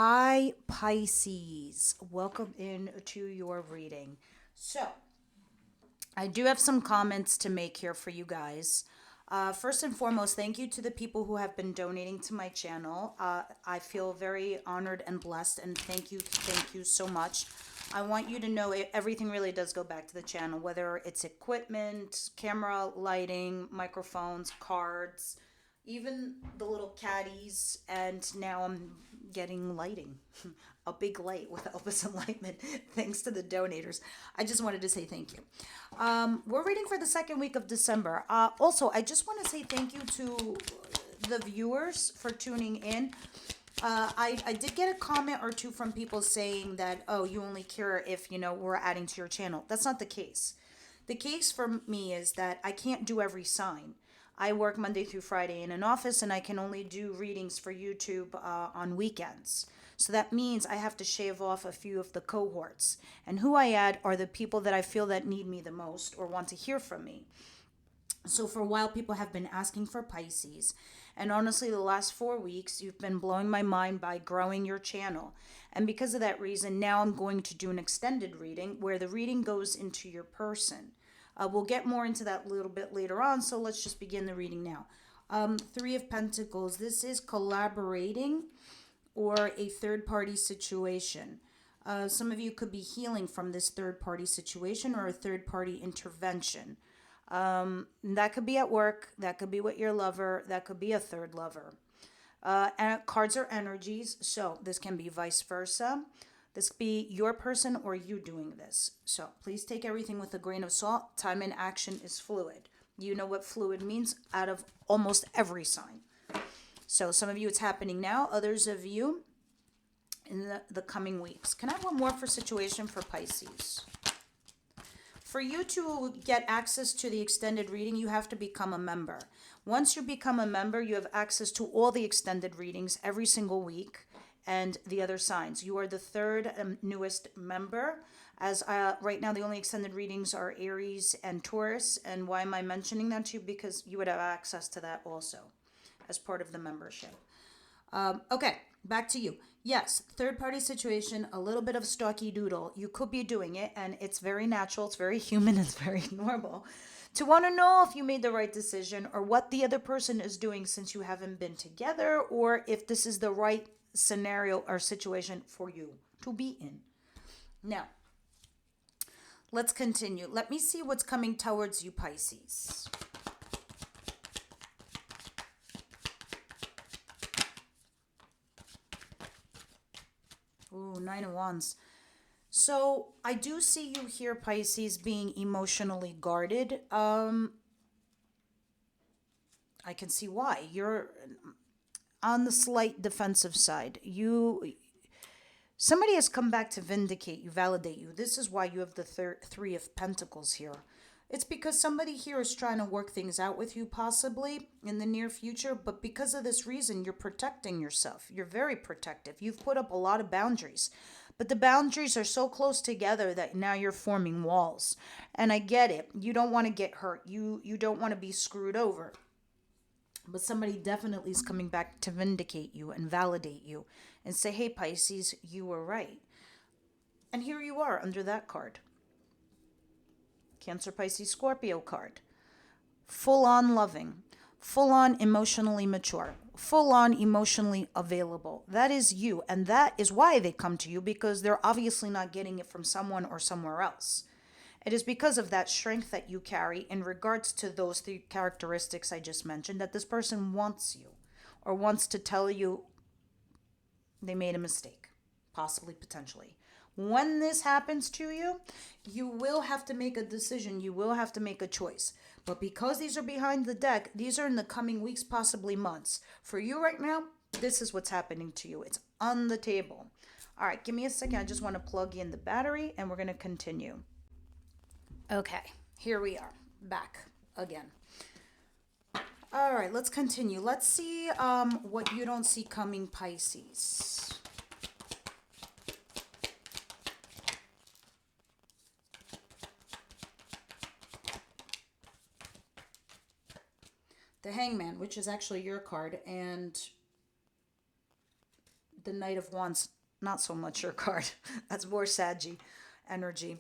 Hi, Pisces. Welcome in to your reading. So, I do have some comments to make here for you guys. First and foremost, thank you to the people who have been donating to my channel. I feel very honored and blessed, and thank you so much. I want you to know everything really does go back to the channel, whether it's equipment, camera, lighting, microphones, cards, even the little caddies, and now I'm getting lighting. A big light with Elvis Enlightenment, thanks to the donators. I just wanted to say thank you. We're reading for the second week of December. Also, I just want to say thank you to the viewers for tuning in. I did get a comment or two from people saying that, oh, you only care if, we're adding to your channel. That's not the case. The case for me is that I can't do every sign. I work Monday through Friday in an office, and I can only do readings for YouTube on weekends. So that means I have to shave off a few of the cohorts. And who I add are the people that I feel that need me the most or want to hear from me. So for a while, people have been asking for Pisces. And honestly, the last 4 weeks, you've been blowing my mind by growing your channel. And because of that reason, now I'm going to do an extended reading where the reading goes into your person. We'll get more into that a little bit later on, so let's just begin the reading now. Three of Pentacles. This is collaborating or a third-party situation. Some of you could be healing from this third-party situation or a third-party intervention. That could be at work, that could be with your lover, that could be a third lover. And cards are energies, so this can be vice versa. This could be your person or you doing this. So please take everything with a grain of salt. Time and action is fluid. You know what fluid means out of almost every sign. So some of you it's happening now, others of you in the coming weeks. Can I have one more for situation for Pisces? For you to get access to the extended reading, you have to become a member. Once you become a member, you have access to all the extended readings every single week and the other signs. You are the third newest member, as right now the only extended readings are Aries and Taurus. And why am I mentioning that to you? Because you would have access to that also as part of the membership. Okay, back to you. Yes, third party situation, a little bit of stocky doodle. You could be doing it, and it's very natural, it's very human, it's very normal to want to know if you made the right decision or what the other person is doing since you haven't been together, or if this is the right scenario or situation for you to be in. Now, let's continue. Let me see what's coming towards you, Pisces. Ooh, Nine of Wands. So I do see you here, Pisces, being emotionally guarded. I can see why. You're on the slight defensive side. Somebody has come back to vindicate you, validate you. This is why you have the Three of Pentacles here. It's because somebody here is trying to work things out with you, possibly in the near future. But because of this reason, you're protecting yourself. You're very protective. You've put up a lot of boundaries. But the boundaries are so close together that now you're forming walls. And I get it. You don't want to get hurt. You don't want to be screwed over. But somebody definitely is coming back to vindicate you and validate you and say, hey, Pisces, you were right. And here you are under that card. Cancer, Pisces, Scorpio card. Full on loving, full on emotionally mature, full on emotionally available. That is you. And that is why they come to you, because they're obviously not getting it from someone or somewhere else. It is because of that strength that you carry in regards to those three characteristics I just mentioned that this person wants you or wants to tell you they made a mistake, possibly, potentially. When this happens to you, you will have to make a decision. You will have to make a choice. But because these are behind the deck, these are in the coming weeks, possibly months. For you right now, this is what's happening to you. It's on the table. All right, give me a second. I just want to plug in the battery and we're going to continue. Okay, here we are, back again. All right, let's continue. Let's see what you don't see coming, Pisces. The Hangman, which is actually your card, and the Knight of Wands, not so much your card. That's more Saggy energy.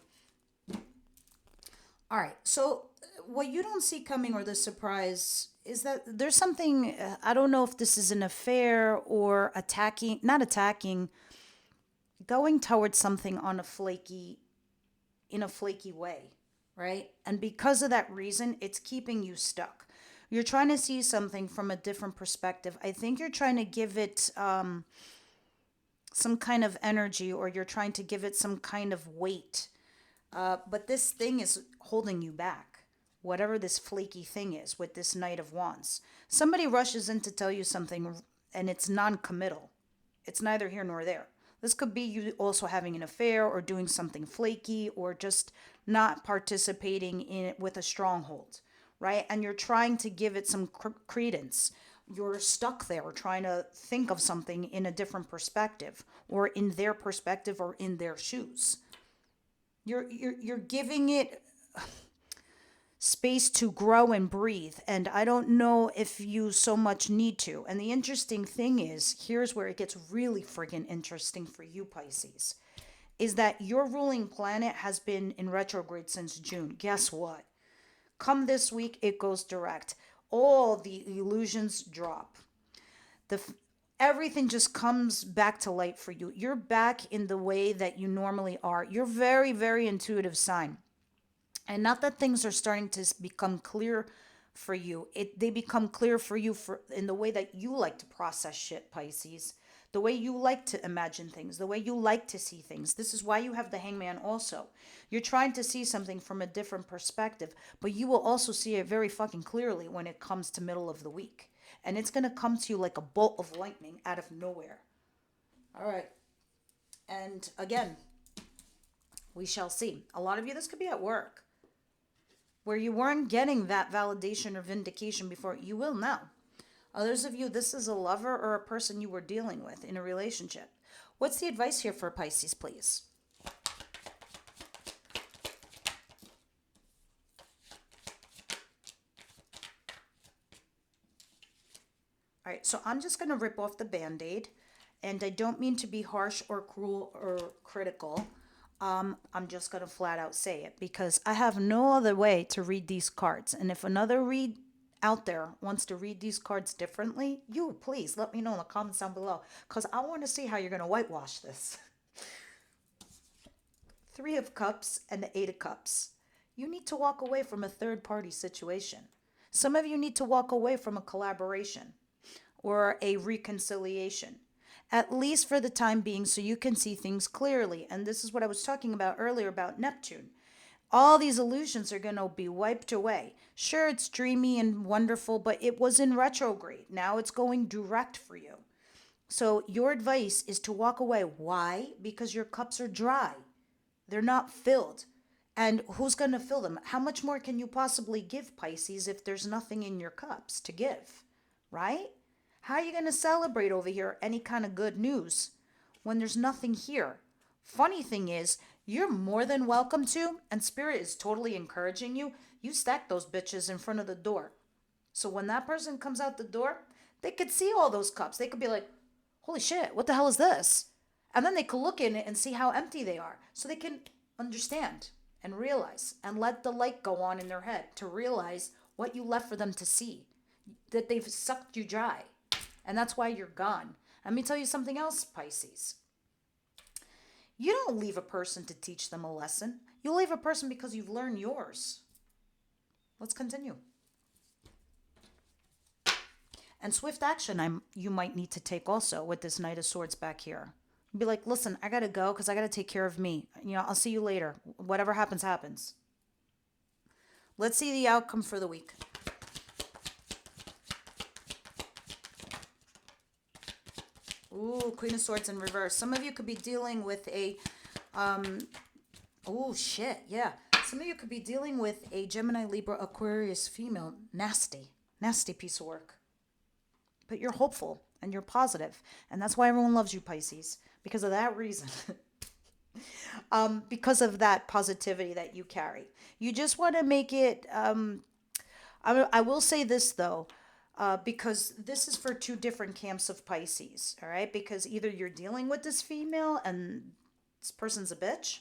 All right. So what you don't see coming or the surprise is that there's something, I don't know if this is an affair or attacking, not attacking, going towards something on a flaky in a flaky way, right? And because of that reason, it's keeping you stuck. You're trying to see something from a different perspective. I think you're trying to give it some kind of energy, or you're trying to give it some kind of weight. But this thing is holding you back. Whatever this flaky thing is with this Knight of Wands. Somebody rushes in to tell you something and it's non committal. It's neither here nor there. This could be you also having an affair or doing something flaky or just not participating in it with a stronghold, right? And you're trying to give it some credence. You're stuck there trying to think of something in a different perspective or in their perspective or in their shoes. You're giving it space to grow and breathe. And I don't know if you so much need to. And the interesting thing is, here's where it gets really friggin' interesting for you, Pisces, is that your ruling planet has been in retrograde since June. Guess what? Come this week, it goes direct. All the illusions drop. The everything just comes back to light for you. You're back in the way that you normally are. You're very, very intuitive sign. And not that things are starting to become clear for you. They become clear for you for in the way that you like to process shit, Pisces. The way you like to imagine things, the way you like to see things. This is why you have the Hangman also. You're trying to see something from a different perspective, but you will also see it very fucking clearly when it comes to middle of the week. And it's going to come to you like a bolt of lightning out of nowhere. All right. And again, we shall see. A lot of you, this could be at work, where you weren't getting that validation or vindication before. You will now. Others of you, this is a lover or a person you were dealing with in a relationship. What's the advice here for Pisces, please? All right, so I'm just going to rip off the Band-Aid. And I don't mean to be harsh or cruel or critical. I'm just going to flat out say it because I have no other way to read these cards. And if another read out there wants to read these cards differently, you please let me know in the comments down below because I want to see how you're going to whitewash this. Three of Cups and the Eight of Cups. You need to walk away from a third party situation. Some of you need to walk away from a collaboration or a reconciliation, at least for the time being, so you can see things clearly. And this is what I was talking about earlier about Neptune. All these illusions are going to be wiped away. Sure, it's dreamy and wonderful, but it was in retrograde. Now it's going direct for you. So your advice is to walk away. Why? Because your cups are dry. They're not filled. And who's going to fill them? How much more can you possibly give, Pisces, if there's nothing in your cups to give? Right? How are you going to celebrate over here any kind of good news when there's nothing here? Funny thing is, you're more than welcome to, and Spirit is totally encouraging you. You stack those bitches in front of the door. So when that person comes out the door, they could see all those cups. They could be like, holy shit, what the hell is this? And then they could look in it and see how empty they are. So they can understand and realize and let the light go on in their head to realize what you left for them to see, that they've sucked you dry. And that's why you're gone. Let me tell you something else, Pisces. You don't leave a person to teach them a lesson. You leave a person because you've learned yours. Let's continue. And swift action you might need to take also with this Knight of Swords back here. Be like, listen, I got to go because I got to take care of me. I'll see you later. Whatever happens, happens. Let's see the outcome for the week. Ooh, Queen of Swords in reverse. Some of you could be dealing with a, oh shit, yeah. Some of you could be dealing with a Gemini, Libra, Aquarius female. Nasty, nasty piece of work. But you're hopeful and you're positive. And that's why everyone loves you, Pisces. Because of that reason. Because of that positivity that you carry. You just want to make it, I will say this though. because this is for two different camps of Pisces, all right? Because either you're dealing with this female and this person's a bitch,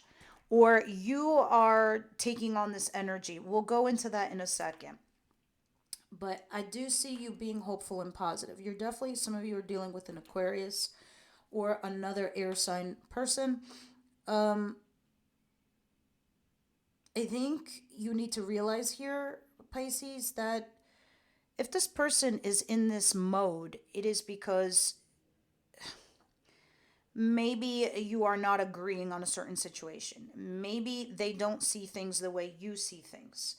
or you are taking on this energy. We'll go into that in a second. But I do see you being hopeful and positive. You're definitely, some of you are dealing with an Aquarius or another air sign person. Um, I think you need to realize here, Pisces, that if this person is in this mode, it is because maybe you are not agreeing on a certain situation. Maybe they don't see things the way you see things.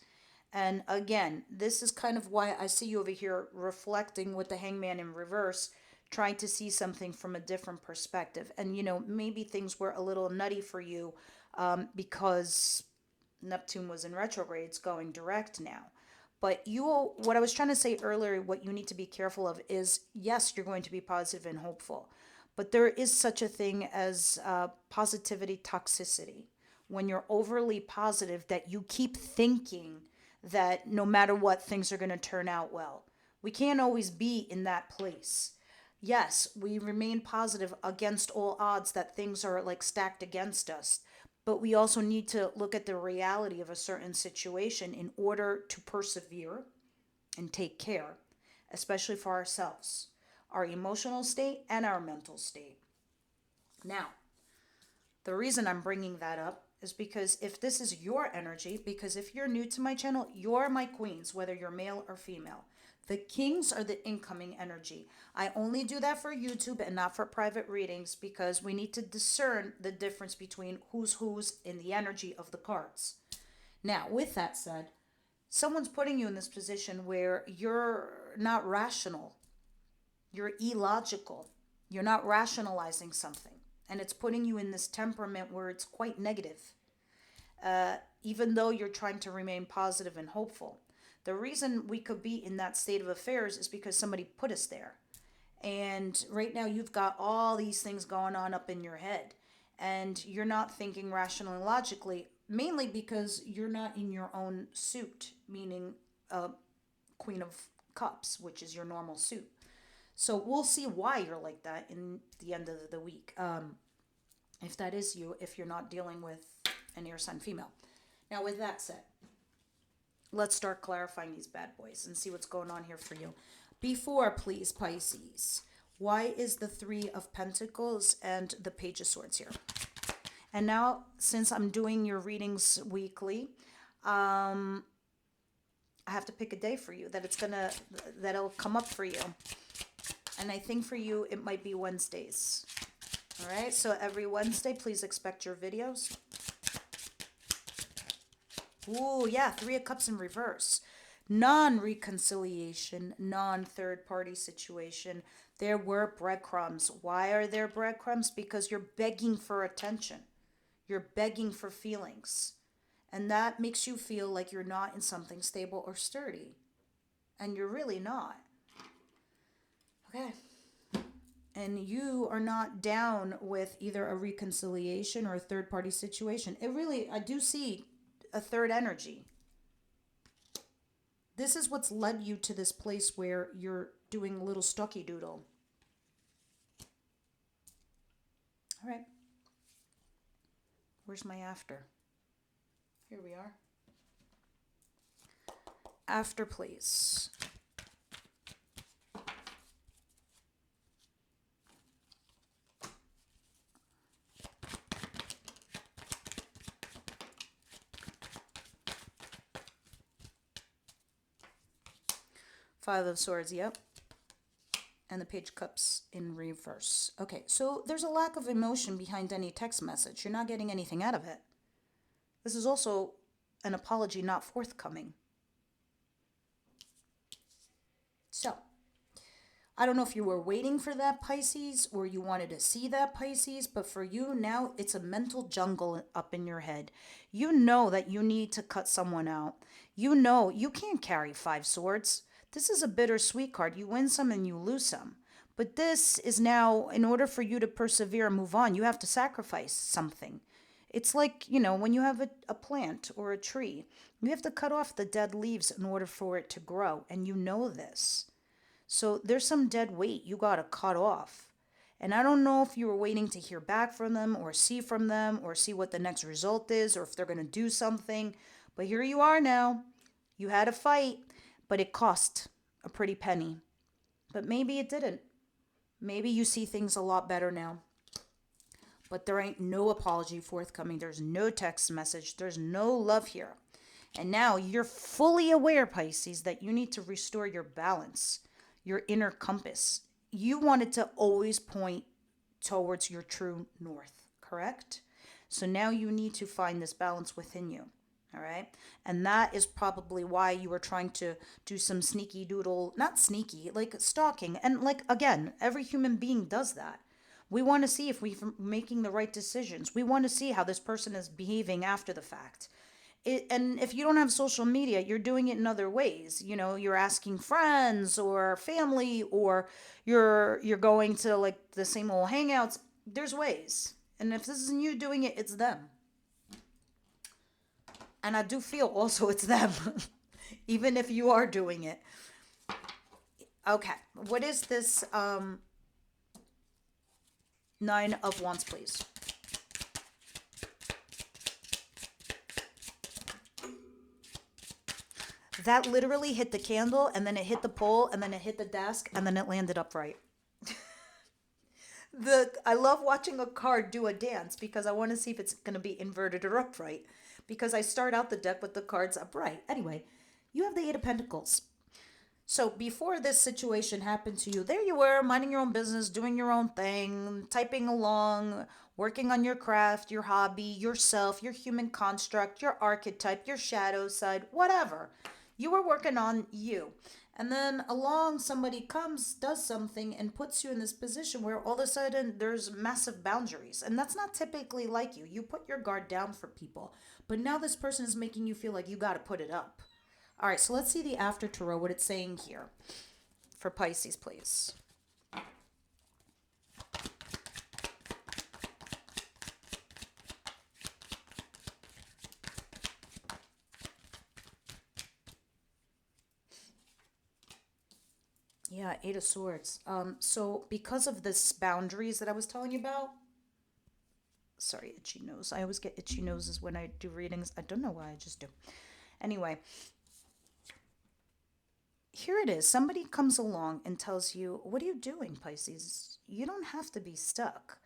And again, this is kind of why I see you over here reflecting with the hangman in reverse, trying to see something from a different perspective. And, maybe things were a little nutty for you because Neptune was in retrograde, it's going direct now. But what I was trying to say earlier, what you need to be careful of is yes, you're going to be positive and hopeful, but there is such a thing as positivity toxicity. When you're overly positive, that you keep thinking that no matter what, things are going to turn out well. We can't always be in that place. Yes, we remain positive against all odds that things are like stacked against us, but we also need to look at the reality of a certain situation in order to persevere and take care, especially for ourselves, our emotional state and our mental state. Now, the reason I'm bringing that up is because if this is your energy, because if you're new to my channel, you're my queens, whether you're male or female. The kings are the incoming energy. I only do that for YouTube and not for private readings because we need to discern the difference between who's in the energy of the cards. Now, with that said, someone's putting you in this position where you're not rational. You're illogical. You're not rationalizing something. And it's putting you in this temperament where it's quite negative, even though you're trying to remain positive and hopeful. The reason we could be in that state of affairs is because somebody put us there. And right now you've got all these things going on up in your head. And you're not thinking rationally and logically, mainly because you're not in your own suit, meaning Queen of Cups, which is your normal suit. So we'll see why you're like that in the end of the week. If that is you, if you're not dealing with an air sign female. Now, with that said, let's start clarifying these bad boys and see what's going on here for you. Before, please, Pisces, why is the Three of Pentacles and the Page of Swords here? And now, since I'm doing your readings weekly, I have to pick a day for you that'll come up for you. And I think for you, it might be Wednesdays. All right, so every Wednesday, please expect your videos. Ooh, yeah, Three of Cups in reverse. Non-reconciliation, non-third-party situation. There were breadcrumbs. Why are there breadcrumbs? Because you're begging for attention. You're begging for feelings. And that makes you feel like you're not in something stable or sturdy. And you're really not. Okay. And you are not down with either a reconciliation or a third-party situation. I do see a third energy. This is what's led you to this place where you're doing a little stocky doodle. All right. Where's my after? Here we are. After, please. Five of Swords, yep. And the Page of Cups in reverse. Okay, so there's a lack of emotion behind any text message. You're not getting anything out of it. This is also an apology not forthcoming. So, I don't know if you were waiting for that, Pisces, or you wanted to see that, Pisces, but for you now, it's a mental jungle up in your head. You know that you need to cut someone out. You know you can't carry Five Swords. This is a bittersweet card. You win some and you lose some. But this is now, in order for you to persevere and move on, you have to sacrifice something. It's like, when you have a plant or a tree, you have to cut off the dead leaves in order for it to grow. And you know this. So there's some dead weight you got to cut off. And I don't know if you were waiting to hear back from them or see from them or see what the next result is or if they're going to do something. But here you are now. You had a fight, but it cost a pretty penny. But maybe it didn't. Maybe you see things a lot better now. But there ain't no apology forthcoming. There's no text message. There's no love here. And now you're fully aware, Pisces, that you need to restore your balance, your inner compass. You want it to always point towards your true north, correct? So now you need to find this balance within you. All right. And that is probably why you were trying to do some sneaky doodle, not sneaky, like stalking. And like, again, every human being does that. We want to see if we're making the right decisions. We want to see how this person is behaving after the fact. And if you don't have social media, you're doing it in other ways. You know, you're asking friends or family, or you're going to like the same old hangouts. There's ways. And if this isn't you doing it, it's them. And I do feel also it's them, even if you are doing it. Okay, what is this Nine of Wands, please? That literally hit the candle, and then it hit the pole, and then it hit the desk, and then it landed upright. I love watching a card do a dance because I want to see if it's going to be inverted or upright. Because I start out the deck with the cards upright. Anyway, you have the Eight of Pentacles. So before this situation happened to you, there you were, minding your own business, doing your own thing, typing along, working on your craft, your hobby, yourself, your human construct, your archetype, your shadow side, whatever. You were working on you. And then along somebody comes, does something, and puts you in this position where all of a sudden there's massive boundaries. And that's not typically like you. You put your guard down for people. But now this person is making you feel like you got to put it up. All right, so let's see the after tarot, what it's saying here for Pisces, please. Yeah, Eight of Swords. So because of this boundaries that I was telling you about, sorry, itchy nose. I always get itchy noses when I do readings. I don't know why, I just do. Anyway, here it is. Somebody comes along and tells you, what are you doing, Pisces? You don't have to be stuck.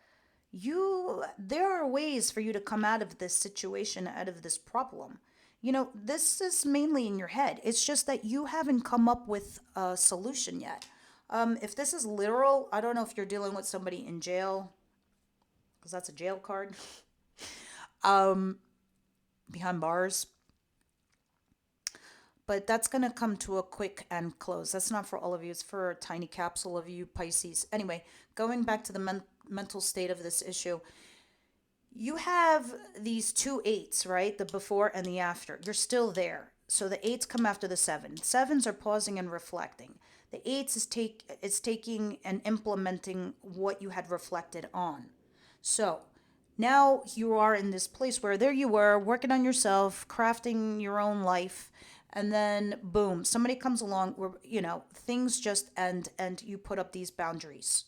There are ways for you to come out of this situation, out of this problem. You know, this is mainly in your head. It's just that you haven't come up with a solution yet. If this is literal, I don't know if you're dealing with somebody in jail, because that's a jail card, behind bars. But that's going to come to a quick end close. That's not for all of you. It's for a tiny capsule of you, Pisces. Anyway, going back to the mental state of this issue, you have these two eights, right? The before and the after. You're still there. So the eights come after the seven. Sevens are pausing and reflecting. The eights is taking and implementing what you had reflected on. So now you are in this place where there you were working on yourself, crafting your own life, and then boom, somebody comes along where, you know, things just end and you put up these boundaries,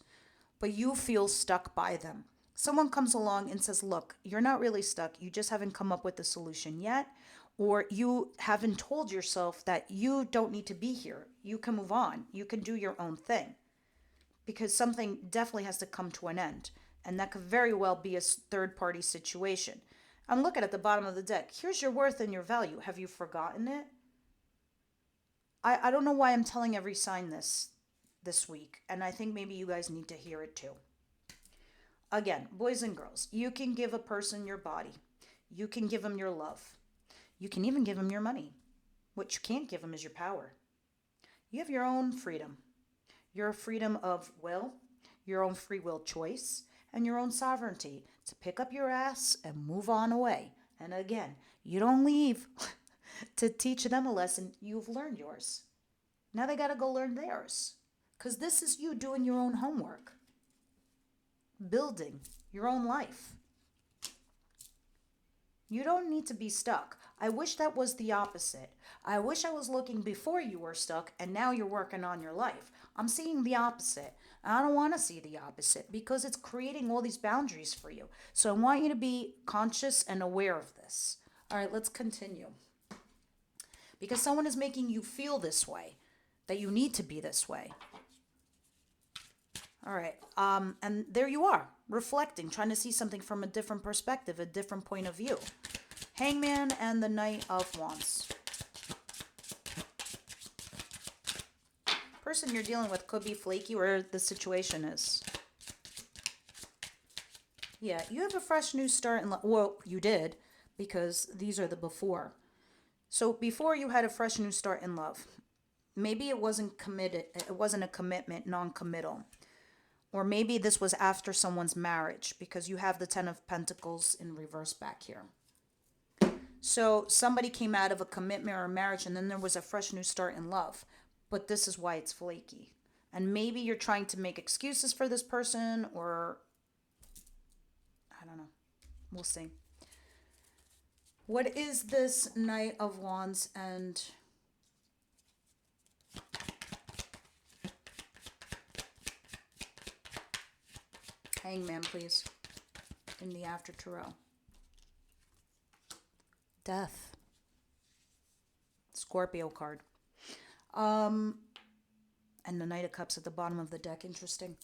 but you feel stuck by them. Someone comes along and says, look, you're not really stuck. You just haven't come up with a solution yet, or you haven't told yourself that you don't need to be here. You can move on. You can do your own thing, because something definitely has to come to an end. And that could very well be a third party situation. I'm looking at the bottom of the deck. Here's your worth and your value. Have you forgotten it? I don't know why I'm telling every sign this week. And I think maybe you guys need to hear it too. Again, boys and girls, you can give a person your body. You can give them your love. You can even give them your money. What you can't give them is your power. You have your own freedom. Your freedom of will, your own free will choice, and your own sovereignty to pick up your ass and move on away. And again, you don't leave to teach them a lesson. You've learned yours. Now they got to go learn theirs. Because this is you doing your own homework, building your own life. You don't need to be stuck. I wish that was the opposite. I wish I was looking before you were stuck and now you're working on your life. I'm seeing the opposite. I don't want to see the opposite because it's creating all these boundaries for you. So I want you to be conscious and aware of this. All right, let's continue. Because someone is making you feel this way, that you need to be this way. All right. And there you are, reflecting, trying to see something from a different perspective, a different point of view. Hangman and the Knight of Wands. Person you're dealing with could be flaky where the situation is. Yeah, you have a fresh new start in life. Well, you did, because these are the before. So before you had a fresh new start in love. Maybe it wasn't committed, it wasn't a commitment, non-committal. Or maybe this was after someone's marriage because you have the Ten of Pentacles in reverse back here. So somebody came out of a commitment or a marriage and then there was a fresh new start in love. But this is why it's flaky. And maybe you're trying to make excuses for this person or I don't know. We'll see. What is this Knight of Wands and Hangman, please, in the After Tarot? Death. Scorpio card. And the Knight of Cups at the bottom of the deck. Interesting.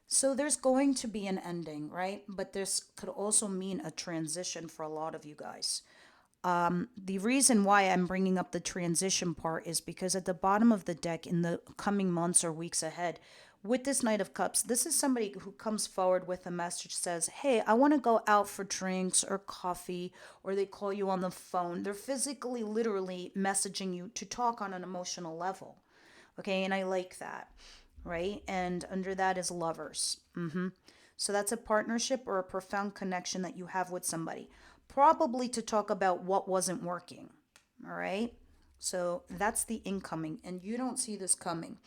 So there's going to be an ending, right? But this could also mean a transition for a lot of you guys. The reason why I'm bringing up the transition part is because at the bottom of the deck in the coming months or weeks ahead, with this Knight of Cups, this is somebody who comes forward with a message, says, hey, I want to go out for drinks or coffee, or they call you on the phone. They're physically, literally messaging you to talk on an emotional level. Okay, and I like that, right? And under that is lovers. So that's a partnership or a profound connection that you have with somebody, probably to talk about what wasn't working. All right, so that's the incoming, and you don't see this coming.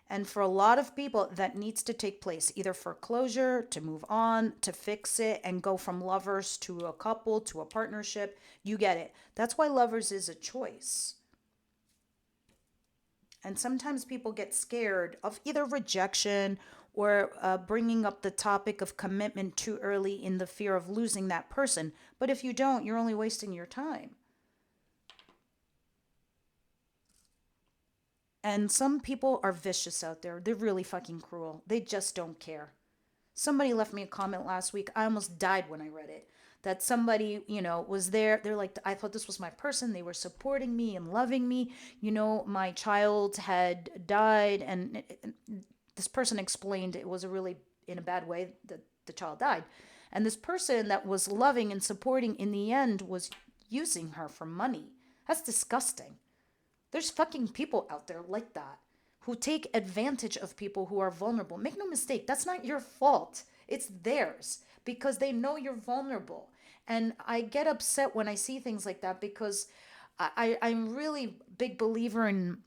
And for a lot of people, that needs to take place either for closure, to move on, to fix it, and go from lovers to a couple to a partnership. You get it. That's why lovers is a choice. And sometimes people get scared of either rejection or bringing up the topic of commitment too early in the fear of losing that person. But if you don't, you're only wasting your time. And some people are vicious out there. They're really fucking cruel. They just don't care. Somebody left me a comment last week. I almost died when I read it. That somebody, was there. They're like, I thought this was my person. They were supporting me and loving me. My child had died. And this person explained it was in a bad way that the child died. And this person that was loving and supporting in the end was using her for money. That's disgusting. There's fucking people out there like that who take advantage of people who are vulnerable. Make no mistake, that's not your fault. It's theirs because they know you're vulnerable. And I get upset when I see things like that because I'm really big believer in,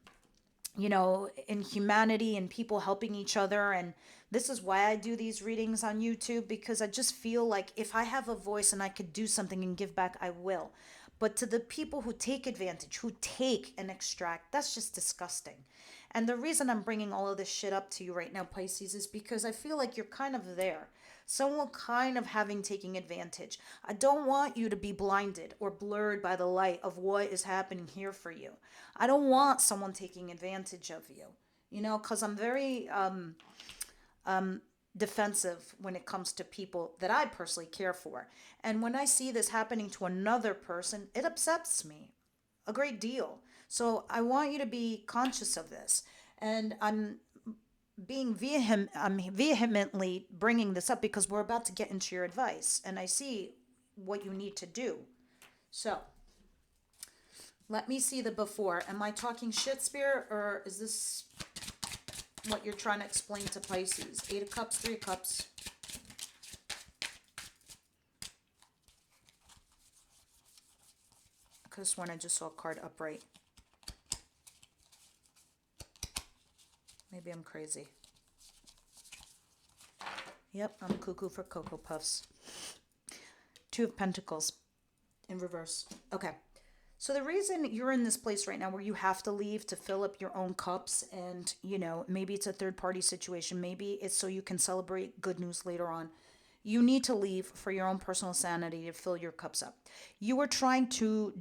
in humanity and people helping each other. And this is why I do these readings on YouTube, because I just feel like if I have a voice and I could do something and give back, I will. But to the people who take advantage, who take and extract, that's just disgusting. And the reason I'm bringing all of this shit up to you right now, Pisces, is because I feel like you're kind of there. Someone kind of taking advantage. I don't want you to be blinded or blurred by the light of what is happening here for you. I don't want someone taking advantage of you, because I'm very defensive when it comes to people that I personally care for. And when I see this happening to another person, it upsets me a great deal. So I want you to be conscious of this. And I'm vehemently bringing this up because we're about to get into your advice and I see what you need to do. So let me see the before. Am I talking shit, Spirit, or is this what you're trying to explain to Pisces? 8 of Cups, 3 of Cups. I could have sworn I just saw a card upright. Maybe I'm crazy. Yep, I'm cuckoo for Cocoa Puffs. Two of Pentacles in reverse. Okay. So the reason you're in this place right now where you have to leave to fill up your own cups and, maybe it's a third party situation. Maybe it's so you can celebrate good news later on. You need to leave for your own personal sanity to fill your cups up. You were trying to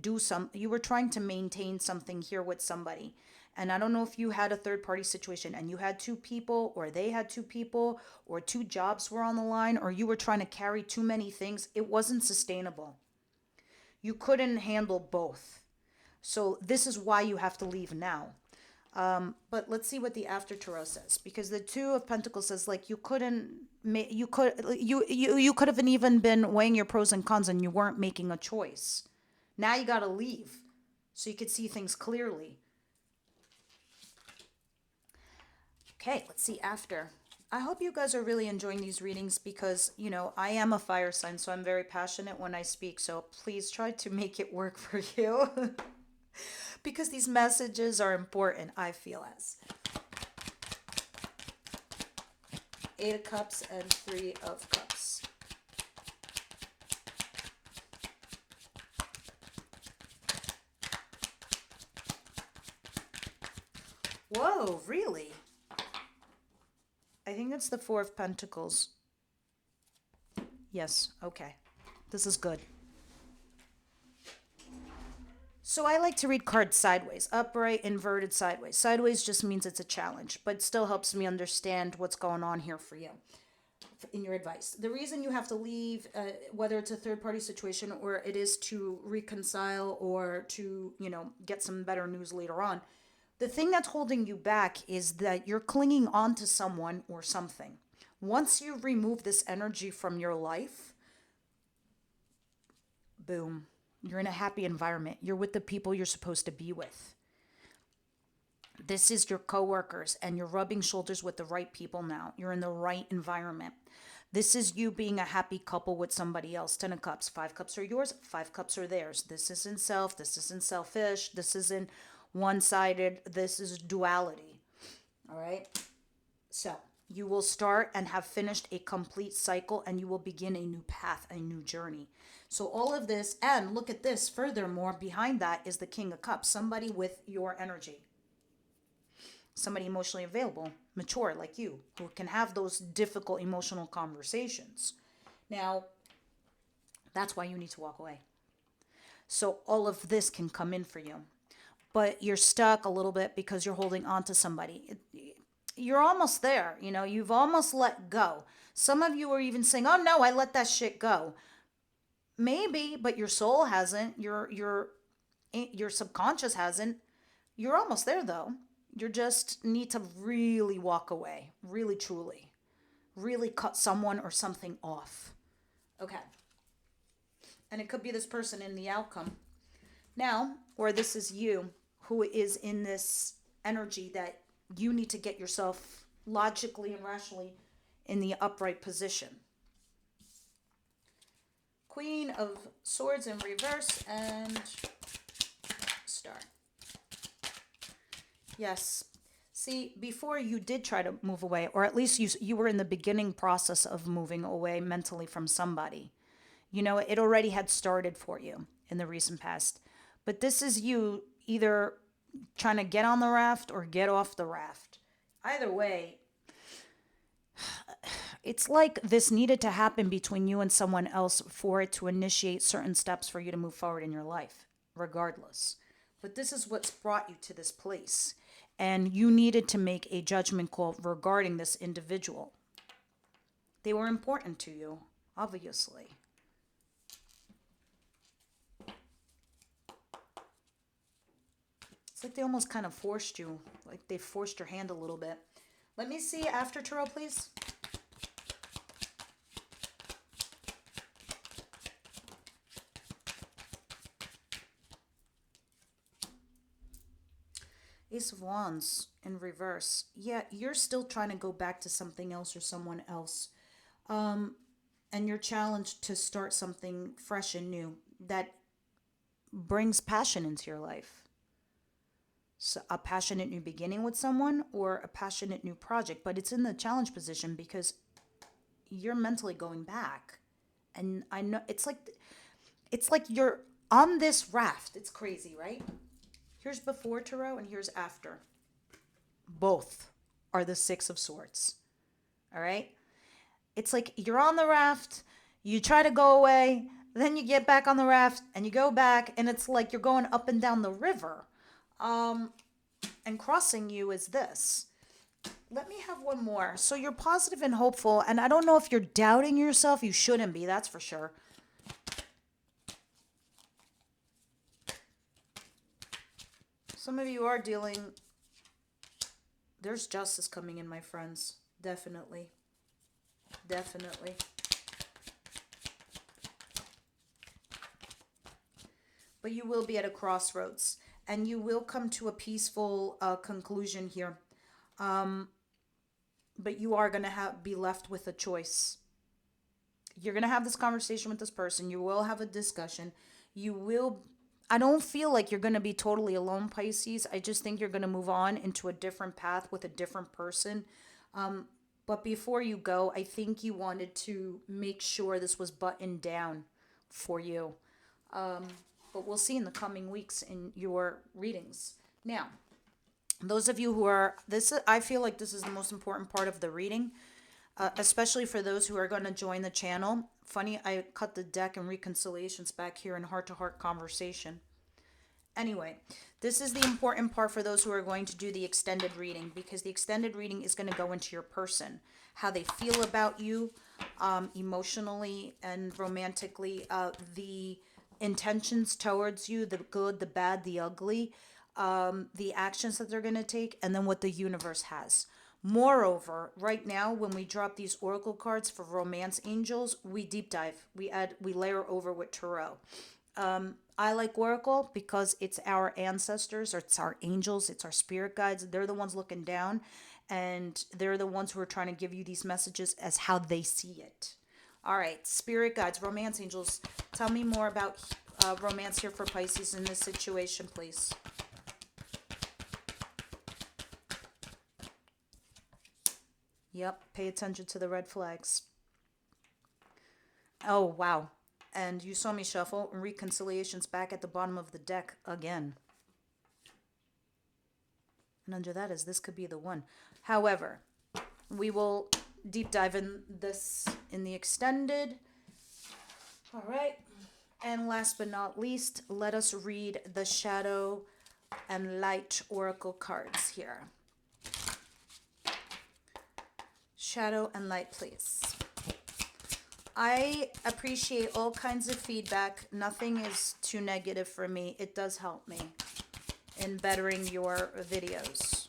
maintain something here with somebody. And I don't know if you had a third party situation and you had two people, or they had two people, or two jobs were on the line, or you were trying to carry too many things. It wasn't sustainable. You couldn't handle both. So this is why you have to leave now. But let's see what the after tarot says, because the Two of Pentacles says like you could have even been weighing your pros and cons and you weren't making a choice. Now you got to leave so you could see things clearly. Okay, let's see after. I hope you guys are really enjoying these readings because, I am a fire sign, so I'm very passionate when I speak. So please try to make it work for you because these messages are important, I feel as. Eight of Cups and Three of Cups. Whoa, really? I think it's the Four of Pentacles. Yes, okay. This is good. So I like to read cards sideways. Upright, inverted, sideways. Sideways just means it's a challenge, but still helps me understand what's going on here for you in your advice. The reason you have to leave, whether it's a third-party situation or it is to reconcile or to, get some better news later on, the thing that's holding you back is that you're clinging on to someone or something. Once you remove this energy from your life, boom, you're in a happy environment. You're with the people you're supposed to be with. This is your coworkers and you're rubbing shoulders with the right people now. You're in the right environment. This is you being a happy couple with somebody else. 10 of Cups. 5 cups are yours. 5 cups are theirs. This isn't self. This isn't selfish. This isn't one-sided. This is duality. All right. So you will start and have finished a complete cycle and you will begin a new path, a new journey. So all of this, and look at this, furthermore, behind that is the King of Cups, somebody with your energy. Somebody emotionally available, mature like you, who can have those difficult emotional conversations. Now, that's why you need to walk away. So all of this can come in for you. But you're stuck a little bit because you're holding on to somebody. You're almost there, you've almost let go. Some of you are even saying, oh no, I let that shit go. Maybe, but your soul hasn't, your subconscious hasn't. You're almost there though. You just need to really walk away, really truly. Really cut someone or something off. Okay. And it could be this person in the outcome. Now, or this is you who is in this energy that you need to get yourself logically and rationally in the upright position. Queen of Swords in reverse and Star. Yes. See, before you did try to move away, or at least you were in the beginning process of moving away mentally from somebody. It already had started for you in the recent past. But this is you either trying to get on the raft or get off the raft. Either way, it's like this needed to happen between you and someone else for it to initiate certain steps for you to move forward in your life, regardless. But this is what's brought you to this place. And you needed to make a judgment call regarding this individual. They were important to you, obviously. It's like they almost kind of forced you, like they forced your hand a little bit. Let me see after tarot, please. Ace of Wands in reverse. Yeah, you're still trying to go back to something else or someone else. And you're challenged to start something fresh and new that brings passion into your life. So a passionate new beginning with someone or a passionate new project, but it's in the challenge position because you're mentally going back And I know it's like you're on this raft. It's crazy, right? Here's before tarot and here's after. Both are the 6 of swords. All right? It's like you're on the raft, you try to go away, then you get back on the raft and you go back, and it's like you're going up and down the river. And crossing you is this. Let me have one more. So you're positive and hopeful, and I don't know if you're doubting yourself. You shouldn't be, that's for sure. Some of you are dealing. There's justice coming in, my friends. Definitely. Definitely. But you will be at a crossroads, and you will come to a peaceful conclusion here. But you are going to be left with a choice. You're going to have this conversation with this person. You will have a discussion. You will. I don't feel like you're going to be totally alone, Pisces. I just think you're going to move on into a different path with a different person. But before you go, I think you wanted to make sure this was buttoned down for you. But we'll see in the coming weeks in your readings. Now, those of you who are I feel like this is the most important part of the reading, especially for those who are going to join the channel. Funny, I cut the deck and reconciliations back here in heart-to-heart conversation. Anyway, this is the important part for those who are going to do the extended reading, because the extended reading is going to go into your person, how they feel about you, emotionally and romantically, the intentions towards you, the good, the bad, the ugly, the actions that they're going to take, and then what the universe has. Moreover, right now, when we drop these oracle cards for romance angels, we deep dive. We layer over with tarot. I like oracle because it's our ancestors, or it's our angels, it's our spirit guides. They're the ones looking down, and they're the ones who are trying to give you these messages as how they see it. All right, spirit guides, romance angels, tell me more about romance here for Pisces in this situation, please. Yep, pay attention to the red flags. Oh, wow. And you saw me shuffle, and reconciliations back at the bottom of the deck again. And under that is this could be the one. However, we will deep dive in this in the extended. All right. And last but not least, let us read the shadow and light oracle cards here. Shadow and light, please. I appreciate all kinds of feedback. Nothing is too negative for me. It does help me in bettering your videos.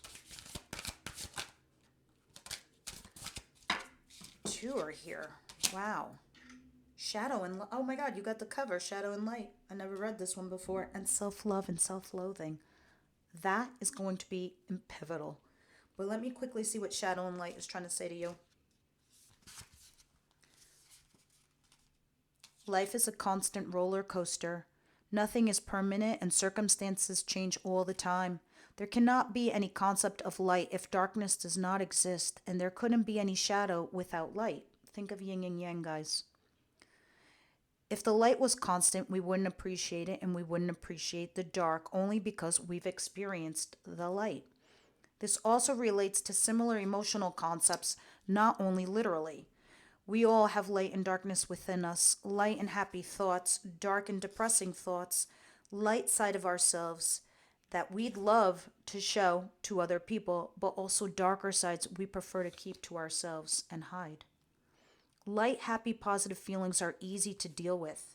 2 are here. Wow. Shadow and oh my God, you got the cover, Shadow and Light. I never read this one before. And self-love and self-loathing. That is going to be pivotal. But let me quickly see what Shadow and Light is trying to say to you. Life is a constant roller coaster. Nothing is permanent, and circumstances change all the time. There cannot be any concept of light if darkness does not exist, and there couldn't be any shadow without light. Think of yin and yang, guys. If the light was constant, we wouldn't appreciate it, and we wouldn't appreciate the dark only because we've experienced the light. This also relates to similar emotional concepts, not only literally. We all have light and darkness within us, light and happy thoughts, dark and depressing thoughts, light side of ourselves that we'd love to show to other people, but also darker sides we prefer to keep to ourselves and hide. Light, happy, positive feelings are easy to deal with,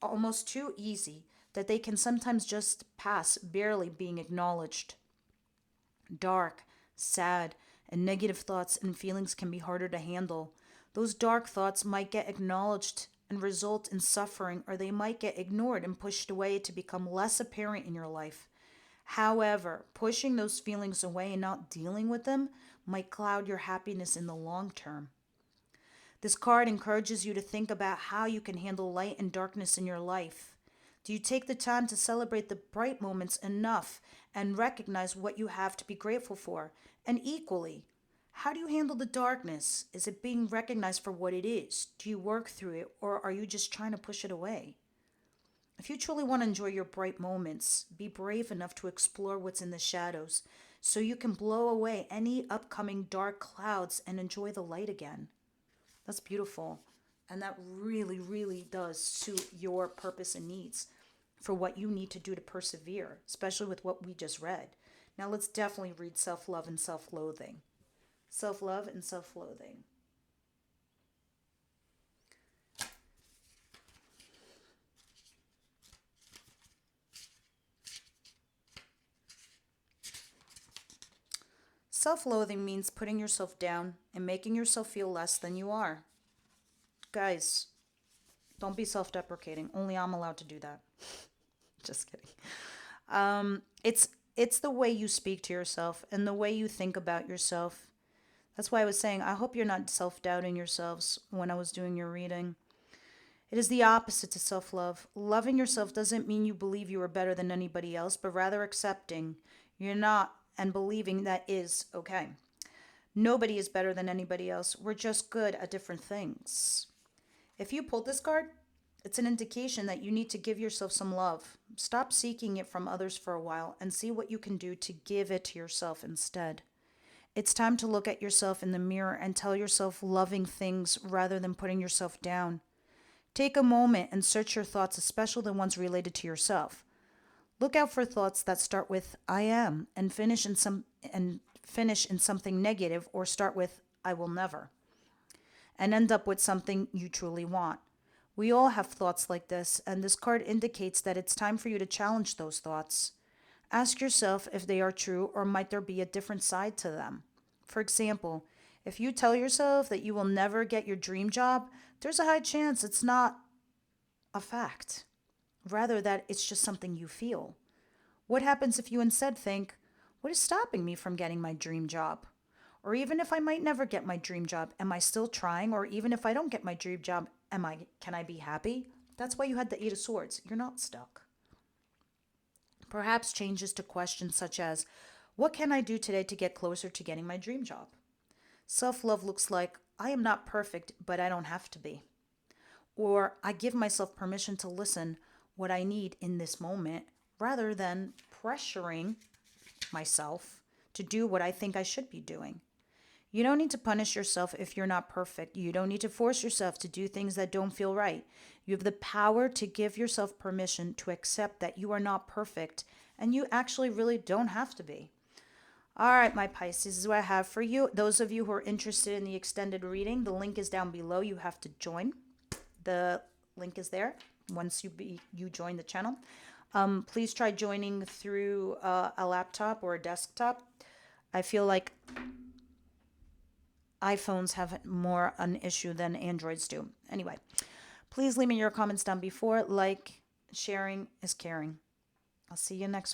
almost too easy that they can sometimes just pass, barely being acknowledged. Dark, sad, and negative thoughts and feelings can be harder to handle. Those dark thoughts might get acknowledged and result in suffering, or they might get ignored and pushed away to become less apparent in your life. However, pushing those feelings away and not dealing with them might cloud your happiness in the long term. This card encourages you to think about how you can handle light and darkness in your life. Do you take the time to celebrate the bright moments enough and recognize what you have to be grateful for? And equally, How do you handle the darkness? Is it being recognized for what it is? Do you work through it, or are you just trying to push it away? If you truly want to enjoy your bright moments, be brave enough to explore what's in the shadows so you can blow away any upcoming dark clouds and enjoy the light again. That's beautiful. And that really, really does suit your purpose and needs for what you need to do to persevere, especially with what we just read. Now, let's definitely read self love and self loathing. Self love and self loathing. Self loathing means putting yourself down and making yourself feel less than you are. Guys, don't be self deprecating. Only I'm allowed to do that. Just kidding. It's the way you speak to yourself and the way you think about yourself. That's why I was saying I hope you're not self doubting yourselves when I was doing your reading. It is the opposite to self love. Loving yourself doesn't mean you believe you are better than anybody else, but rather accepting you're not and believing that is okay. Nobody is better than anybody else. We're just good at different things. If you pulled this card, it's an indication that you need to give yourself some love. Stop seeking it from others for a while and see what you can do to give it to yourself instead. It's time to look at yourself in the mirror and tell yourself loving things rather than putting yourself down. Take a moment and search your thoughts, especially the ones related to yourself. Look out for thoughts that start with I am and finish in something negative, or start with I will never and end up with something you truly want. We all have thoughts like this, and this card indicates that it's time for you to challenge those thoughts. Ask yourself if they are true, or might there be a different side to them. For example, if you tell yourself that you will never get your dream job, there's a high chance it's not a fact. Rather, that it's just something you feel. What happens if you instead think, what is stopping me from getting my dream job? Or even if I might never get my dream job, am I still trying? Or even if I don't get my dream job, can I be happy? That's why you had the 8 of Swords. You're not stuck. Perhaps changes to questions such as, what can I do today to get closer to getting my dream job? Self love looks like, I am not perfect, but I don't have to be. Or I give myself permission to listen what I need in this moment rather than pressuring myself to do what I think I should be doing. You don't need to punish yourself if you're not perfect. You don't need to force yourself to do things that don't feel right. You have the power to give yourself permission to accept that you are not perfect and you actually really don't have to be. All right, my Pisces, this is what I have for you. Those of you who are interested in the extended reading, the link is down below. You have to join. The link is there once you join the channel. Please try joining through a laptop or a desktop. I feel like iPhones have more an issue than Androids do. Anyway, please leave me your comments down before. Sharing is caring. I'll see you next week.